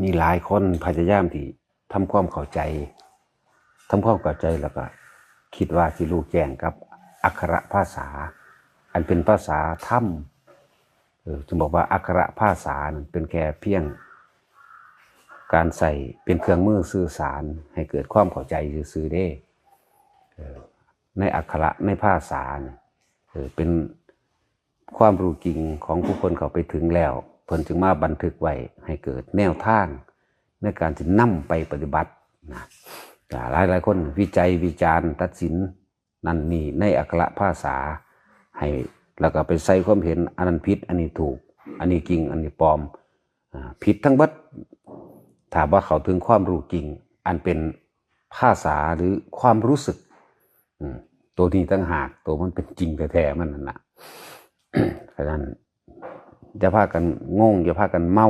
มีหลายคนพยายามที่ทำความเข้าใจแล้วก็คิดว่าที่รู้แจ้งกับอักขระภาษาอันเป็นภาษาธรรมจึงบอกว่าอักขระภาษาเป็นแค่เพียงการใส่เป็นเครื่องมือสื่อสารให้เกิดความเข้าใจซื่อๆได้ในอักขระในภาษาเป็นความรู้จริงของผู้คนเขาไปถึงแล้วเพิ่นจึงมาบันทึกไว้ให้เกิดแนวทางในการที่นำไปปฏิบัตินะหลายคนวิจัยวิจารณ์ตัดสินนั่นนี่ในอักขระภาษาให้แล้วก็ไปใส่ความเห็นอันนั้นผิดอันนี้ถูกอันนี้จริงอันนี้ปลอมผิดทั้งบัดถามว่าเขาถึงความรู้จริงอันเป็นภาษาหรือความรู้สึกตัวนี้ตั้งหากตัวมันเป็นจริงแท้ๆมันนั่นนะเพราะฉะนั้นอย่าพากันงงอย่าพากันเมา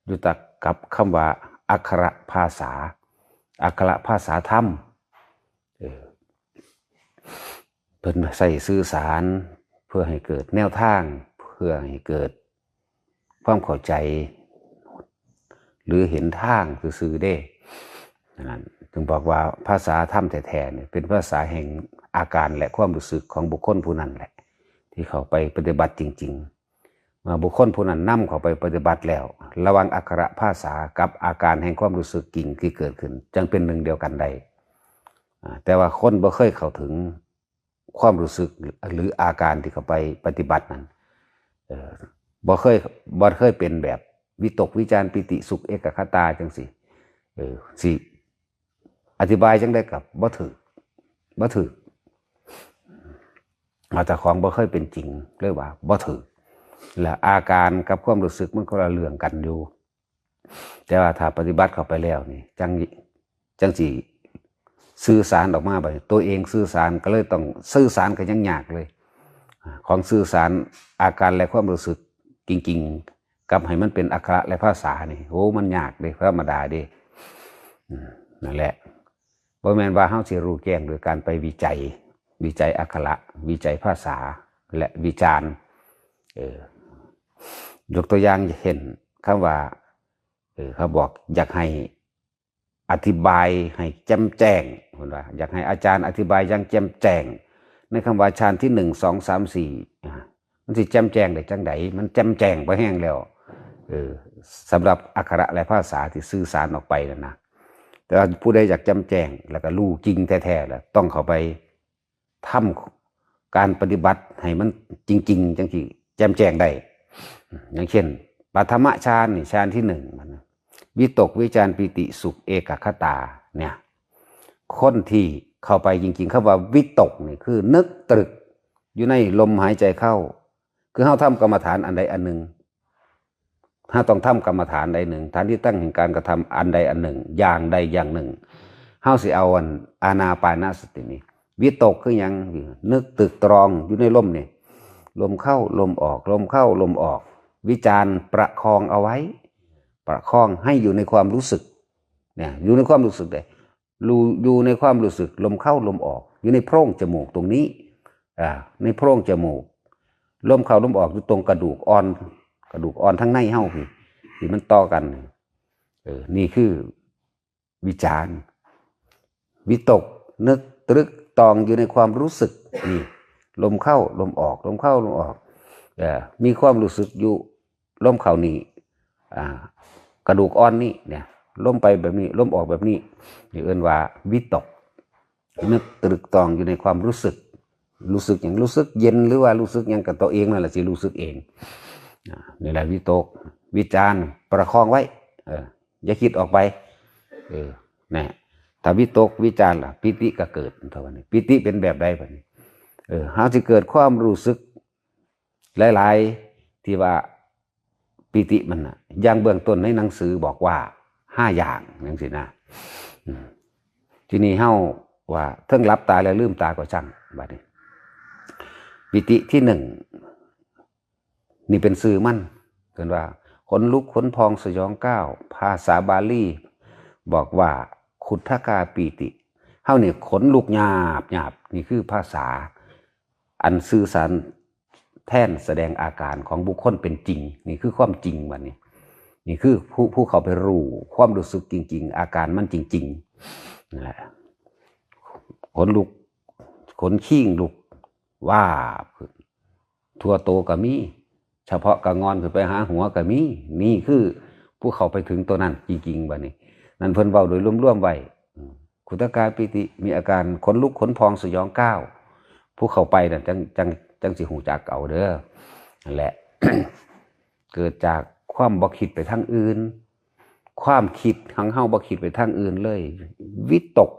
อยู่ตักกับคำว่าอักขระภาษาอักขระภาษาธรรมเพิ่นใส่สื่อสารเพื่อให้เกิดแนวทางเพื่อให้เกิดความเข้าใจหรือเห็นทางซื่อๆได้นั้นจึงบอกว่าภาษาธรรมแท้ๆเนี่ยเป็นภาษาแห่งอาการและความรู้สึกของบุคคลผู้นั้นแหละที่เขาไปปฏิบัติจริงๆเมื่อบุคคลผู้นั้นนำเขาไปปฏิบัติแล้วระวังอักขระภาษากับอาการแห่งความรู้สึกจริงที่เกิดขึ้นจึงเป็นหนึ่งเดียวกันได้แต่ว่าคนบ่เคยเข้าถึงความรู้สึกหรืออาการที่เขาไปปฏิบัตินั้นบ่เคยเป็นแบบวิตกวิจารปิติสุขเอกคตาจังสิอธิบายจังได้กับบ่ถือมาแต่ของบ่เคยเป็นจริงเรียกว่าบ่ถือและอาการกับความรู้สึกมันก็ละเรื่องกันอยู่แต่ว่าถ้าปฏิบัติเข้าไปแล้วนี่จังสิสื่อสารออกมาไปตัวเองสื่อสารก็เลยต้องสื่อสารกันยังยากเลยของสื่อสารอาการและความรู้สึกจริงๆกับให้มันเป็นอักขระและภาษานี่โหมันยากเด้ธรรมดาเด้นั่นแหละบ่แม่นว่าเฮาสิรู้แจ้งโดยการไปวิจัยอักขระวิจัยภาษาและวิจารณ์ยกตัวอย่างเห็นคำว่าเขาบอกอยากให้อธิบายให้แจ่มแจ้งเห็นว่าอยากให้อาจารย์อธิบายอย่างแจ่มแจ้งในคำว่าฌานที่1 2 3 4มันสิแจ่มแจ้งได้จังไดมันแจ่มแจ้งไปแห้งแล้วสำหรับอักขระและภาษาที่สื่อสารออกไปนั่นนะแต่ว่าผู้ใดอยากแจ่มแจ้งแล้วก็รู้จริงแท้ๆแล้วต้องเข้าไปทำการปฏิบัติให้มันจริงๆจังสิแจ่มแจ้งได้อย่างเช่นปฐมฌานนี่ฌานที่1มันวิตกวิจารปิติสุขเอกคตาเนี่ยคนที่เข้าไปจริงๆคำว่าวิตกนี่คือนึกตรึกอยู่ในลมหายใจเข้าคือเฮาทำกรรมฐานอันใดอันหนึ่งถ้าต้องทำกรรมฐานใดหนึ่งฐานที่ตั้งแห่งการกระทำอันใดอันหนึ่งอย่างใดอย่างหนึ่งเฮาสิเอาอานาปานสตินี่วิตกคือหยังนึกตึกตรองอยู่ในลมนี่ลมเข้าลมออกลมเข้าลมออกวิจารณ์ประคองเอาไว้ประคองให้อยู่ในความรู้สึกเนี่ยอยู่ในความรู้สึกได้อยู่ในความรู้สึกลมเข้าลมออกอยู่ในโพรงจมูกตรงนี้ในโพรงจมูกลมเข้าลมออกอยู่ตรงกระดูกอ่อนทั้งในเฮาที่มันต่อกันนี่คือวิจารณ์วิตกนึกตรึกตองอยู่ในความรู้สึกนี่ลมเข้าลมออกลมเข้าลมออกมีความรู้สึกอยู่ลมเข้านี่กระดูกอ่อนนี่เนี่ยลมไปแบบนี้ลมออกแบบนี้นี่เอิ้นว่าวิตกนึกตรึกตองอยู่ในความรู้สึกอย่างรู้สึกเย็นหรือว่ารู้สึกอย่างกับตัวเองนั่นแหละสิรู้สึกเองนี่แหละวิตกวิจารณ์ประคองไว้อย่าคิดออกไปนะถ้าวิตกวิจารณ์ล่ะปิติก็เกิดเท่านี้ปิติเป็นแบบใดแบบนี้เฮาสิเกิดความรู้สึกหลายๆที่ว่าปิติมันน่ะอย่างเบื้องต้นในหนังสือบอกว่า5อย่างจังซี่นะทีนี้เฮาว่าเทิงหลับตาแล้วลืมตาก็ช่างบัดนี้ปิติที่1นี่เป็นชื่อมันเพิ่นว่าขนลุกขนพองสยองก้าวภาษาบาลีบอกว่าขุทธกาปีติเฮานี่ขนลุกหยาบนี่คือภาษาอันสื่อสารแทนแสดงอาการของบุคคลเป็นจริงนี่คือความจริงบัดนี้ นี่คือผู้เขาไปรู้ความรู้สึกจริงๆอาการมันจริงๆนั่นแหละขนลุกขนขิ้งลุกว่าทั่วโตก็มีเฉพาะกระงอนขึ้นไปหาหัวก็มีนี่คือผู้เขาไปถึงตัวนั้นจริงๆบัดนี้นั่นเพิ่นเว้าโดยร่วมๆไว้ขุทกายปิติมีอาการขนลุกขนพองสยองก้าวผู้เข้าไปนั่นจังสิหูจักเอาเด้อนั่นแหละ เกิดจากความบ่คิดไปทางอื่นความคิดของเฮาบ่คิดไปทางอื่นเลยวิตก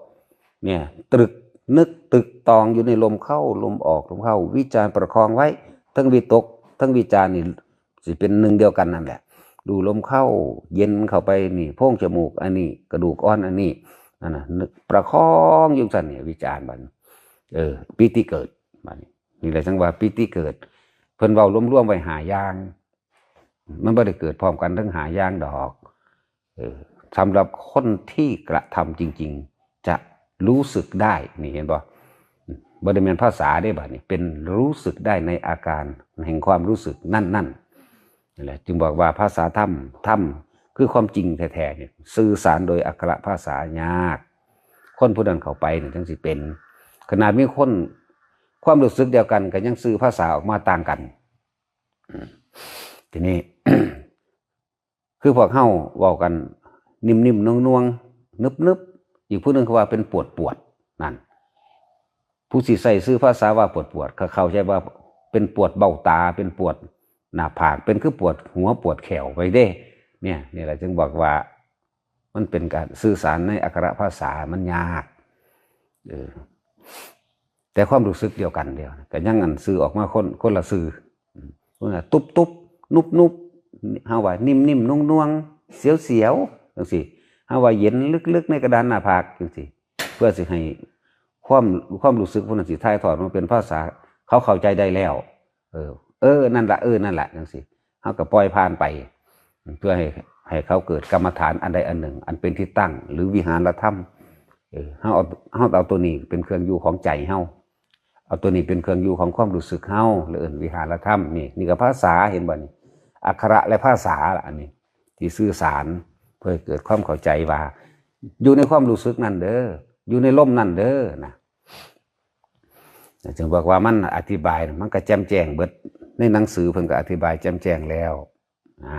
เนี่ยตรึกนึกตึกตองอยู่ในลมเข้าลมออกลมเข้าวิจารประคองไว้ทั้งวิตกทั้งวิจารนี่สิเป็นหนึ่งเดียวกันนั่นแหละดูลมเข้าเย็นเข้าไปนี่โพรงจมูกอันนี้กระดูกอ่อนอันนี้นั่นน่ะนึกประคองอยู่ซั่นเนี่ยวิจารบัดปิติเกิดบัดนี้นี่แหละจังว่าปิติเกิดเพิ่นเว้ารวมๆไว้5อย่างมันไม่ได้เกิดพร้อมกันทั้งหาอย่างดอกสำหรับคนที่กระทำจริงๆจะรู้สึกได้นี่เห็นบ่บ่ได้เป็นภาษาได้บ่นี่เป็นรู้สึกได้ในอาการแห่งความรู้สึกนั่นนี่แหละจึงบอกว่าภาษาธรรมคือความจริงแท้ๆเนี่ยสื่อสารโดยอักขระภาษายากคนผู้นั้นเข้าไปเนี่ยจังสิเป็นขนาดมีคนความรู้สึกเดียวกันก็ยังสื่อภาษาออกมาต่างกันทีนี้ คือพวกเฮาเว้ากันนิ่มๆนวงๆนึบๆอีกผู้นึงเขาว่าเป็นปวดนั่นผู้สิใส่ซื้อภาษาว่าปวดเขาเข้าใจว่าเป็นปวดเบ้าตาเป็นปวดหน้าผากเป็นคือปวดหัวปวดแขวไปเด้เนี่ยนี่แหละจึงบอกว่ามันเป็นการสื่อสารในอักขระภาษามันยากแต่ความรู้สึกเดียวกันเดียวก็ยังอันสื่อออกมาคนละสื่อตุ๊บนุบเฮาว่านิ่มนวงเสียวจังซี่เฮาว่าเย็นลึกในกระดานหน้าผากจังซี่เพื่อสิให้ความรู้สึกพวกนั้นสิถ่ายทอดมาเป็นภาษาเขาเข้าใจได้แล้วนั่นล่ะจังซี่เฮาก็ปล่อยผ่านไปเพื่อให้เขาเกิดกรรมฐานอันใดอันหนึ่งอันเป็นที่ตั้งหรือวิหารธรรมเฮาเอาตัวนี้เป็นเครื่องอยู่ของใจเฮาเอาตัวนี้เป็นเครื่องอยู่ของความรู้สึกเฮาหรือวิหารธรรมนี่ก็ภาษาเห็นบ่นี่อักขระและภาษาล่ะอันนี้ที่สื่อสารเพื่อเกิดความเข้าใจว่าอยู่ในความรู้สึกนั่นเด้ออยู่ในลมนั่นเด้อนะจึงบอกว่ามันอธิบายมันก็แจ่มแจ้งเบิดในหนังสือเพิ่นก็อธิบายแจ่มแจ้งแล้วนะ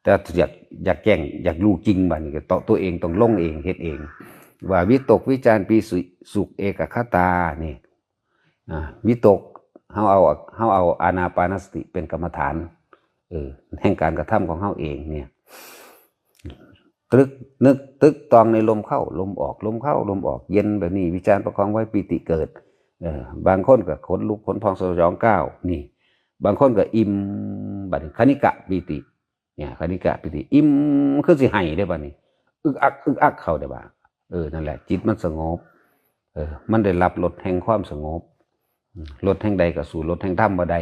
แต่อยากแจ้งอยากรู้จริงบัดนี้ก็ตัวเองต้องลงเองเฮ็ดเองว่าวิตกวิจารปีสุขเอกคตานี่วิตกเฮาเอาอานาปานสติเป็นกรรมฐานแห่งการกระทำของเฮาเองเนี่ยนึกตึกตองในลมเข้าลมออกลมเข้าลมออกเย็นแบบนี้วิจารประคองไว้ปิติเกิดบางคนก็ขนลุกขนพองสยองก้าวนี่บางคนก็อิ่มบัดนี้คณิกะปิติเนี่ยคณิกะปิติอิ่มคือสิให้ได้บัดนี้อึกอักเข้าได้บ่านั่นแหละจิตมันสงบมันได้รับรสแห่งความสงบรสแห่งใดก็สู่รสแห่งธรรมบ่ได้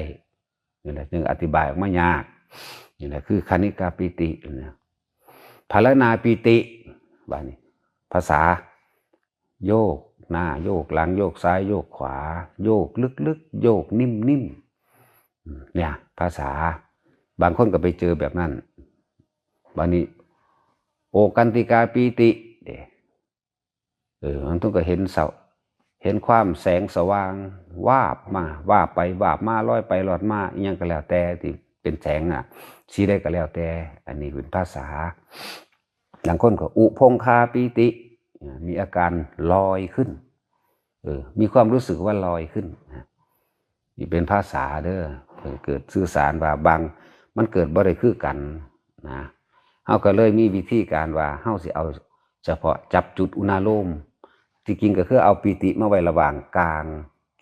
นี่แหละจึงอธิบายออกมายากนี่แหละคือคณิกาปิติเนี่ยภารณาปิติบ้านี้ภาษาโยกหน้าโยกหลังโยกซ้ายโยกขวาโยกลึกโยกนิ่มเนี่ยภาษาบางคนก็ไปเจอแบบนั้นบ้านี้โอกันติกาปิติมันต้องก็เห็นความแสงสว่างวาบมาไปวาบมาลอยไปลอยมาอีหยังก็แล้วแต่ที่เป็นแสงสีได้ก็แล้วแต่อันนี้เป็นภาษาบางคนก็อุพงคาปิติมีอาการลอยขึ้นมีความรู้สึกว่าลอยขึ้นนี่เป็นภาษาเด้อเกิดสื่อสารว่าบางมันเกิดบ่ได้คือกันนะเฮาก็เลยมีวิธีการว่าเฮาสิเอาเฉพาะจับจุดอุณาโลมที่จริงก็คือเอาปิติมาไว้ระหว่างกลาง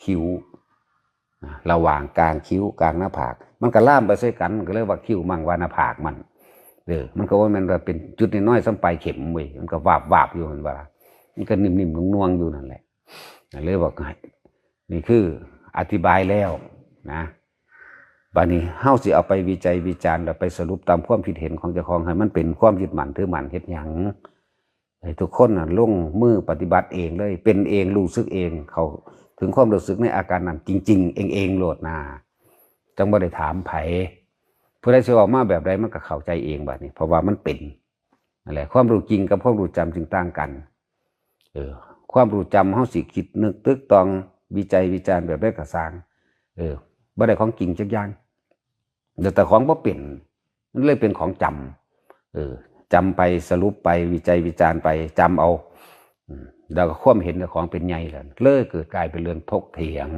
คิ้วระหว่างกลางคิ้วกลางหน้าผากมันก็ล่ามไปใส่กันก็เรียกว่าคิ้วมั่งว่าหน้าผากมันก็ว่ามันเป็นจุดน้อยๆซ้ำไปเข็มเว้ยมันก็วาบอยู่มันว่ามันก็นิ่มๆนวงๆอยู่นั่นแหละเลยบอกนี่คืออธิบายแล้วนะบัดนี้เฮาสิเอาไปวิจัยวิจารณ์แล้วไปสรุปตามความคิดเห็นของเจ้าของให้มันเป็นความยึดมั่นถือมั่นเฮ็ดหยังทุกคนลงมือปฏิบัติเองเลยเป็นเองรู้สึกเองเขาถึงความรู้สึกในอาการนั้นจริงๆเองโลดนาจังบ่ได้ถามไผ ผู้ใดสิออกมาแบบใดมันก็เข้าใจเองบัดนี้เพราะว่ามันเป็นนั่นแหละความรู้จริงกับความรู้จำจึงต่างกันความรู้จำเฮาสิคิดนึกตึกตองวิจัยวิจารณ์แบบใดก็สร้างบ่ได้ของจริงจักอย่างแต่ของบ่เป็นมันเลยเป็นของจำจำไปสรุปไปวิจัยวิจารณ์ไปจำเอาแล้วก็ความเห็นของเป็นใหญ่แล้วเลยเกิดกลายเป็นเรื่องถกเถียง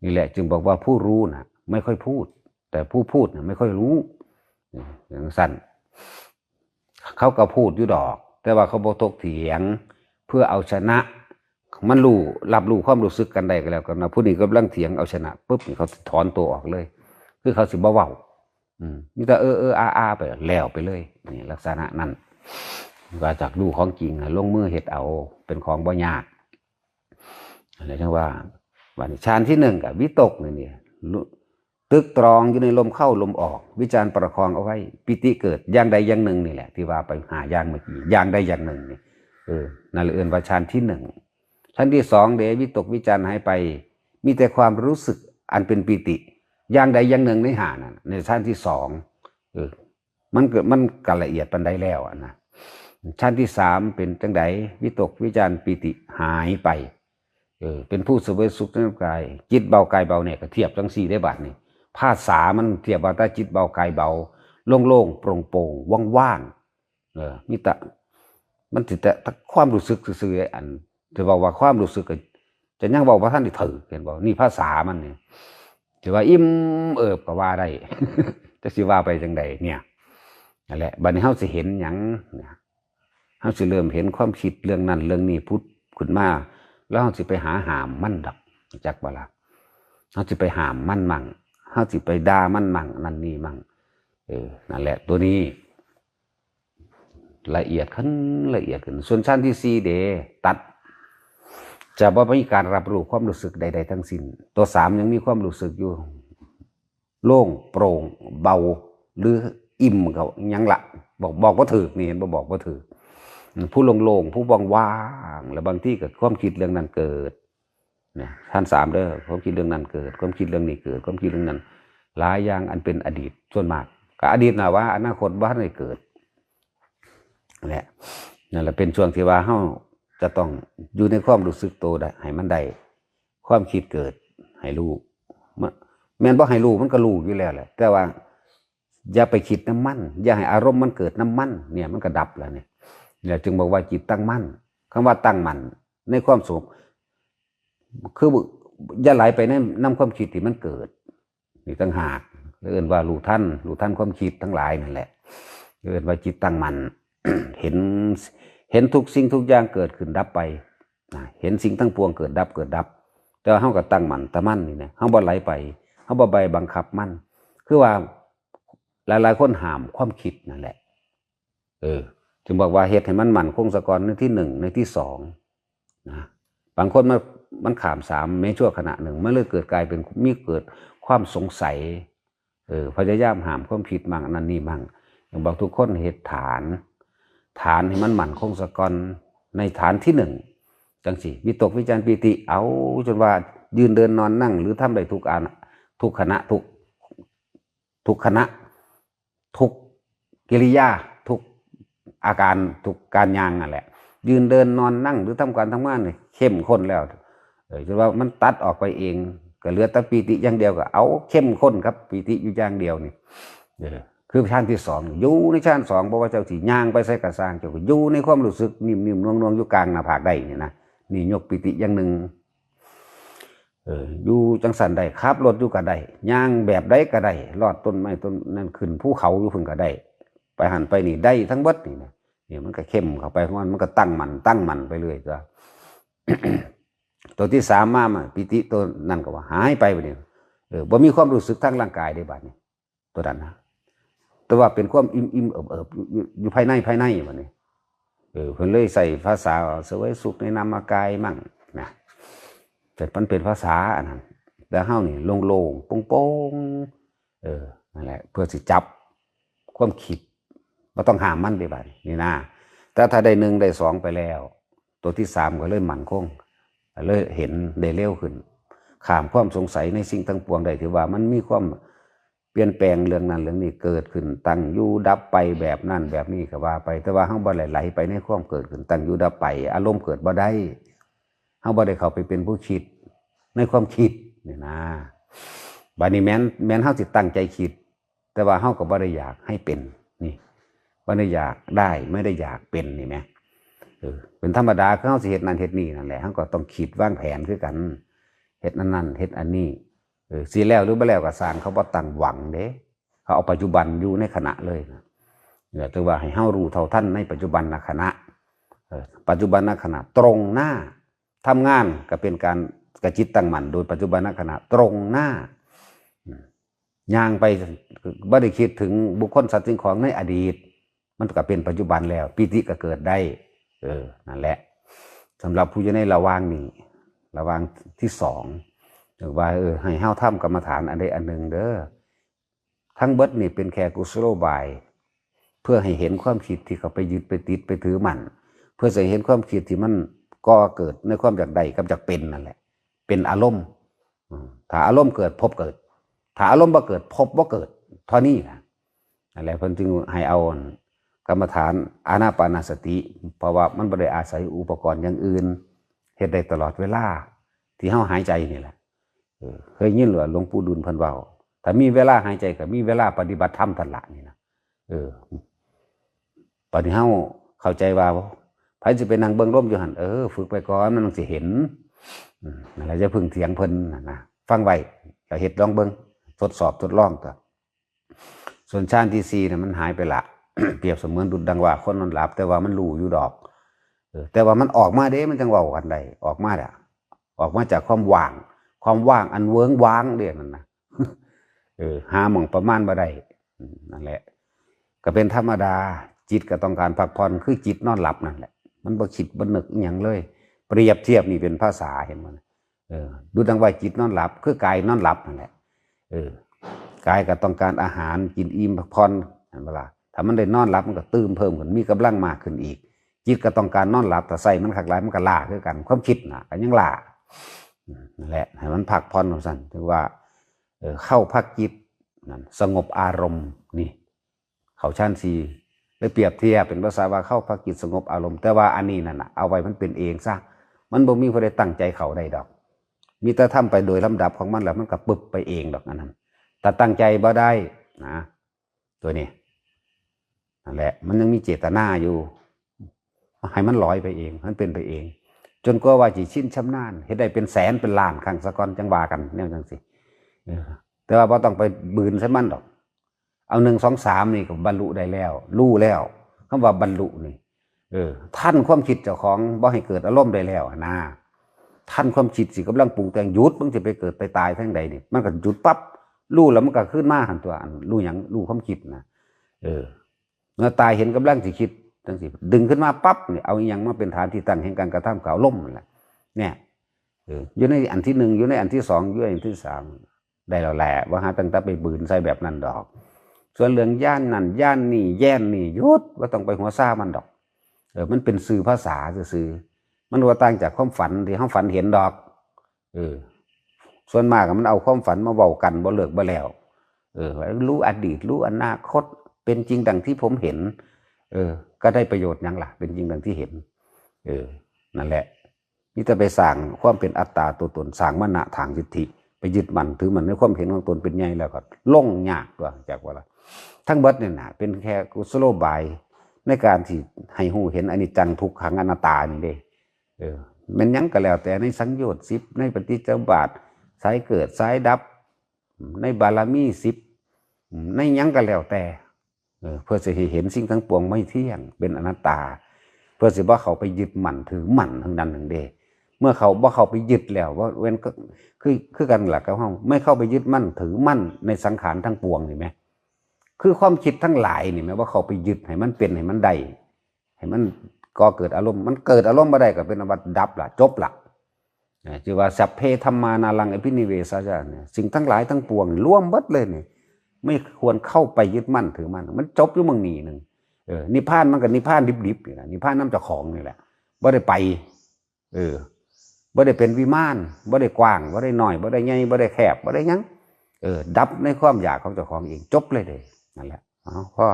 นี่แหละจึงบอกว่าผู้รู้น่ะไม่ค่อยพูดแต่ผู้พูดน่ะไม่ค่อยรู้อย่างสั้นเขาก็พูดอยู่ดอกแต่ว่าเขาบ่ถกเถียงเพื่อเอาชนะมันรู้รับรู้ความรู้สึกกันได้ก็แล้วกันนะผู้นี้กำลังเถียงเอาชนะปุ๊บเขาถอนตัวออกเลยคือเขาสิบ่เว้ามีแต่อาไปแล้วไปเลยนี่ลักษณะนั้นว่าจากดูของจริงลงมือเฮ็ดเอาเป็นของบ่ยากอะไรจังว่าวันฌานที่1กับวิตกนี่ตึกตรองอยู่ในลมเข้าลมออกวิจารณ์ประคองเอาไว้ปิติเกิดอย่างใดอย่างหนึ่งนี่แหละที่ว่าไปหาอย่างเมื่อกี้อย่างใดอย่างหนึ่งนี่นั่นเรียกว่าฌานที่1ฌานที่2เดวิตกวิจารณ์หายไปมีแต่ความรู้สึกอันเป็นปิติอย่างใดอย่างหนึ่งในหานั่นในฌานที่2มันเกิดมันกละเอียดปานใดแล้วนะชั้นที่3เป็นจังไดวิตกวิจารปิติหายไปเป็นผู้เสวยสุขในกายจิตเบากายเบาเนี่ยก็เทียบจัง4ได้บัดนี่ภาษามันเทียบว่าถ้าจิตเบากายเบาโล่งๆโปร่งๆว่างๆมีแต่มันสิแต่ความรู้สึกซื่อๆอันจะบอกว่าความรู้สึกจะยังบอกว่าท่านได้ถือเห็นบ่นี่ภาษามันนี่ถือว่าอิ่มเอิบก็ว่าได้จะสิว่าไปจังไดเนี่ยนั่นแหละบัดนี้เฮาสิเห็นหยังเนี่ยเฮาสิเริ่มเห็นความคิดเรื่องนั้นเรื่องนี้พุทธขึ้นมาแล้วเฮาสิไปหาหามมันดอกจักบ่ล่ะเฮาสิไปหามมันมั่งเฮาสิไปด่ามันมั่งนั่นนี่มั่งนั่นแหละตัวนี้ละเอียดขึ้นส่วนชั้นที่4เดตัดจะบ่มีการรับรู้ความรู้สึกใดๆทั้งสิ้นตัว3ยังมีความรู้สึกอยู่โล่งโปร่งเบาหรืออิ่มเขายังละบอกว่าถือนี่เห็นบอกว่าถือผู้โล่งๆผู้ว่างๆแล้วบางที่เกิดความคิดเรื่องนั้นเกิดเนี่ยท่าน3เด้อความคิดเรื่องนั้นเกิดความคิดเรื่องนี้เกิดความคิดเรื่องนั้นหลายอย่างอันเป็นอดีตส่วนมากก็อดีตน่ะว่าอนาคตบ่ทันได้เกิดนั่นแหละเป็นช่วงที่ว่าเฮาจะต้องอยู่ในความรู้สึกโตได้ให้มันได้ความคิดเกิดให้รู้แม้นบ่ให้รู้มันก็รู้อยู่แล้วแหละแต่ว่าอย่าไปคิดน้ำมันอย่าให้อารมณ์มันเกิดน้ำมันเนี่ยมันก็ดับแล้วเนี่ยจึงบอกว่าจิตตั้งมั่นคำว่าตั้งมั่นในความสงบคืออย่าไหลไปในน้ำความคิดที่มันเกิดนี่ตั้งหากเรียกว่ารู้ท่านความคิดทั้งหลายนั่นแหละเรียกว่าจิตตั้งมั่น เห็นทุกสิ่งทุกอย่างเกิดขึ้นดับไปเห็นสิ่งทั้งปวงเกิดดับแต่เฮาก็ตั้งมั่นตะมั่นนี่นะเฮาบ่ไหลไปเฮาบ่ไปบังคับมันคือว่าหลายๆคนห้ามความคิดนั่นแหละจึงบอกว่าเฮ็ดให้มันมั่นคงซะก่อนในที่1ในที่2นะบางคนมันข้าม3ในชั่วขณะหนึ่งมันเลยเกิดกลายเป็นมีเกิดความสงสัยพยายามห้ามความคิดมั่งนั่นนี่มั่งอย่างบอกทุกคนเฮ็ดฐานให้มันมั่นคงซะก่อนในฐานที่1จังซี่วิตกวิจารปิติเอาจนว่ายืนเดินนอนนั่งหรือทำได้ทุกอันทุกขณะทุกขณะทุกกิริยาทุกอาการทุกการย่างนั่นแหละยืนเดินนอนนั่งหรือทำการทำงานนี่เข้มข้นแล้วจนว่ามันตัดออกไปเองก็เหลือแต่ปีติอย่างเดียวก็เอาเข้มข้นครับปีติอยู่อย่างเดียวนี่คือชั้นที่2อยู่ในชั้น2เพราะว่าเจ้าสิย่างไปใส่กระสร้างเจ้าก็อยู่ในความรู้สึกนิ่มๆนวลๆอยู่กลางหน้าผากได้นี่นะนี่ยกปีติอย่างหนึ่งอยู่จังสันได้ขับรถอยู่ก็ได้ย่างแบบใดก็ได้ลอดต้นไม้ต้นนั่นขึ้นภูเขาอยู่พุ่นก็ได้ไปหันไปนี่ได้ทั้งเบิดนี่นะนี่มันก็เข้มเข้าไปของมันก็ตั้งมันไปเรื่อยจ้ะ ตัวที่3มาปิติตัวนั่นก็ว่าหายไปบัดนี้บ่มีความรู้สึกทางร่างกายได้บัดนี้ตัวนั้นนะแต่ว่าเป็นความอิ่มเอิบอยู่ภายในบัดนี้เพิ่นเลยใส่ภาษาเสวยสุขในนามกายมั่งนะแต่มันเป็นภาษาอันนั้นแต่เฮานี่โล่งๆโป่งๆนั่นแหละเพื่อสิจับความคิดบ่ต้องห้ามมันได้บัดนี่นะแต่ถ้าได้1ได้2ไปแล้วตัวที่3ก็เลยมั่นคงเลยเห็นได้เร็วขึ้นข้ามความสงสัยในสิ่งทั้งปวงได้ถือว่ามันมีความ ปลี่ยนแปลงเรื่องนั้นเรื่องนี้เกิดขึ้นตั้งอยู่ดับไปแบบนั้นแบบนี้ก็ว่าไปแต่ว่าเฮาบ่ไหลไปในความเกิดขึ้นตั้งอยู่ดับไปอารมณ์เกิดบ่ได้เฮาบ่ได้เข้าไปเป็นผู้คิดในความคิดนี่นะบัดนี้แม้นเฮาสิตั้งใจคิดแต่ว่าเฮาก็บ่ได้อยากให้เป็นนี่บ่ได้อยากได้ไม่ได้อยากเป็นนี่แหมเป็นธรรมดาคือเฮาสิเฮ็ดนั่นเฮ็ดนี่นั่นแหละเฮาก็ต้องคิดวางแผนคือกันเฮ็ดนั่นเฮ็ดอันนี้สิแล้วหรือบ่แล้วก็สร้างเขาบ่ตั้งหวังเด้เขาเอาปัจจุบันอยู่ในขณะเลยนะถือว่าให้เฮารู้เท่าทันในปัจจุบันขณะปัจจุบันขณะตรงหน้าทำงานก็เป็นการกระจิตตั้งมั่นโดยปัจจุบันขณะตรงหน้าย่างไปบ่ได้คิดถึงบุคคลสัตว์สิ่งของในอดีตมันก็เป็นปัจจุบันแล้วปิติก็เกิดได้นั่นแหละสำหรับผู้อยู่ในระหว่างนี้ระหว่างที่สองถึงว่าให้เฮาทำกรรมฐานอันใดอันหนึ่งเด้อทั้งเบิดนี่เป็นแค่กุศโลบายเพื่อให้เห็นความคิดที่เขาไปยึดไปติดไปถือมันเพื่อจะเห็นความคิดที่มันก่อเกิดในความอยากใดกับอยากเป็นนั่นแหละเป็นอารมณ์ถ้าอารมณ์เกิดพบเกิดถ้าอารมณ์บ่เกิดพบบ่เกิดเท่านี้นะนั่นแหละเพิ่นจึงให้เอากรรมฐานอานาปานสติเพราะว่ามันบ่ได้อาศัยอุปกรณ์อย่างอื่นเฮ็ดได้ตลอดเวลาที่เฮาหายใจนี่แหละเคยยินหลวงปู่ดุลเพิ่นเว้าถ้ามีเวลาหายใจก็มีเวลาปฏิบัติธรรมทันละนี่นะตอนนี้เฮาเข้าใจว่าไผสิไปนั่งเบิ่งลมอยู่หั่นฝึกไปก่อนมันสิเห็นนั่นแหละจะพึ่งเถียงเพิ่นนะฟังไว้แล้วเฮ็ดลองเบิ่งทดสอบทดลองตัวส่วนฌานที่4น่ะมันหายไปละ เปรียบเสมือนดุจดังว่าคนนอนหลับแต่ว่ามันรู้อยู่ดอกแต่ว่ามันออกมาเด้มันจังเว้ากันได้ออกมาเด้อออกมาจากความว่างอันเวิ้งว้างเด้นั่นนะหาหม่องประมาณบ่ได้นั่นแหละก็เป็นธรรมดาจิตก็ต้องการพักผ่อนคือจิตนอนหลับนั่นแหละมันบ่คิดบ่นึกอีหยังเลยเปรียบเทียบนี่เป็นภาษาเห็นบ่ดูดังว่าจิตนอนหลับคือกายนอนหลับนั่นแหละกายก็ต้องการอาหารกินอิ่มพักผ่อนนั่นเวลาถ้ามันได้นอนหลับมันก็ตื่นเพิ่มขึ้นมีกำลังมากขึ้นอีกจิตก็ต้องการนอนหลับแต่ใส่มันคักหลายมันก็ล้าคือกันความคิดน่ะก็ยังล้านั่นแหละให้มันพักผ่อนของซั่นถึงว่าเข้าพักจิตนั่นสงบอารมณ์นี่เข้าฌาน4เลยเปรียบเทียบเป็นภาษาว่าเข้าพักจิตสงบอารมณ์แต่ว่าอันนี้นั่นน่ะเอาไว้มันเป็นเองซะมันบ่มีผู้ใดตั้งใจเข้าได้ดอกมีแต่ทำไปโดยลำดับของมันแล้วมันก็ปึบไปเองดอกนั้นแต่ตั้งใจบ่ได้นะตัวนี้นั่นแหละมันยังมีเจตนาอยู่ให้มันลอยไปเองมันเป็นไปเองจนกว่าสิชินชำนาญเฮ็ดได้เป็นแสนเป็นล้านครั้งซะก่อนจังว่ากันแนวจังซี่แต่ว่าบ่ต้องไปบืนใส่มันดอกเอา1 2 3นี่ก็บรรลุได้แล้วรู้แล้วคำว่าบรรลุนี่ท่านความคิดเจ้าของบ่ให้เกิดอารมณ์ได้แล้วนะท่านความคิดสิกำลังปรุงแต่งหยุดมึงสิไปเกิดไปตายทั้งใดนี่มันก็หยุดปั๊บรู้แล้วมันก็ขึ้นมาหั่นตัวรู้หยังรู้ความคิดนะเมื่อตายเห็นกำลังสิคิดจังซี่ดึงขึ้นมาปั๊บนี่เอาอีหยังมาเป็นฐานที่ตั้งแห่งการกระทำกล่าวล่มนั่นแหละเนี่ยอยู่ในอันที่1อยู่ในอันที่2อยู่ในอันที่3ได้แล้วแหละว่าหาตั้งแต่ไปบืนใส่แบบนั้นดอกส่วนเรื่องย่านนั่นย่านนี่แย่นนี่หยุดว่าต้องไปหัวซ่ามันดอกมันเป็นสื่อภาษาซื่อมันว่าต่างจากความฝันที่เฮาฝันเห็นดอกส่วนมากมันเอาความฝันมาเว้ากันบ่เลิกบ่แล้วรู้อดีตรู้อนาคตเป็นจริงดังที่ผมเห็นก็ได้ประโยชน์หยังล่ะเป็นจริงดังที่เห็นนั่นแหละนี่จะไปสร้างความเป็นอัตตาตัวตนสร้างมานะทางทิฏฐิไปยึดมันถือมันในความเห็นของตนเป็นใหญ่แล้วก็ล่งยากตัวจากว่าทั้งเบิดเนี่ยนะเป็นแค่กุศโลบายในการที่ให้หูเห็นอนิจจังทุกขังอนัตตานี่เด้มันยังก็แล้วแต่ในสังโยชน์10ในปฏิจจบาทสายเกิดสายดับในบารมี10ในยังก็แล้วแต่เพื่อจะเห็นสิ่งทั้งปวงไม่เที่ยงเป็นอนัตตาเพื่อสิว่าเขาไปยึดมั่นถือมั่นทั้งนั้นทั้งเดเมื่อเขาบ่เข้าไปยึดแล้วว่าเว้นก็คือกันหลักกับเฮาไม่เข้าไปยึดมั่นถือมั่นในสังขารทั้งปวงนี่ไหมคือความคิดทั้งหลายนี่ไหมว่าเขาไปยึดให้มันเป็นให้มันได้ให้มันก่อเกิดอารมณ์มันเกิดอารมณ์บ่ได้ก็เป็นอวัตดับล่ะจบล่ะชื่อว่าสัพเพธัมมานารังอภินิเวสสะเนี่ยสิ่งทั้งหลายทั้งปวงรวมหมดเลยนี่ไม่ควรเข้าไปยึดมั่นถือมั่นมันจบอยู่มึงนี่นึงนิพพานมันก็นิพพานดิบๆนี่แหละนิพพานน้ำเจ้าของนี่แหละบ่ได้ไปบ่ได้เป็นวิมานบ่ได้กว้างบ่ได้น้อยบ่ได้ใหญ่บ่ได้แคบบ่ได้หยัง ดับในความอยากของเจ้าของเองจบเลยเด้นั่นแหละพอ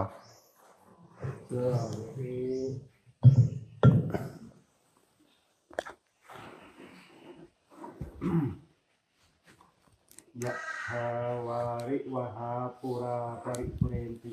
ยะถาวาริวหาปุราปริปุเรนติ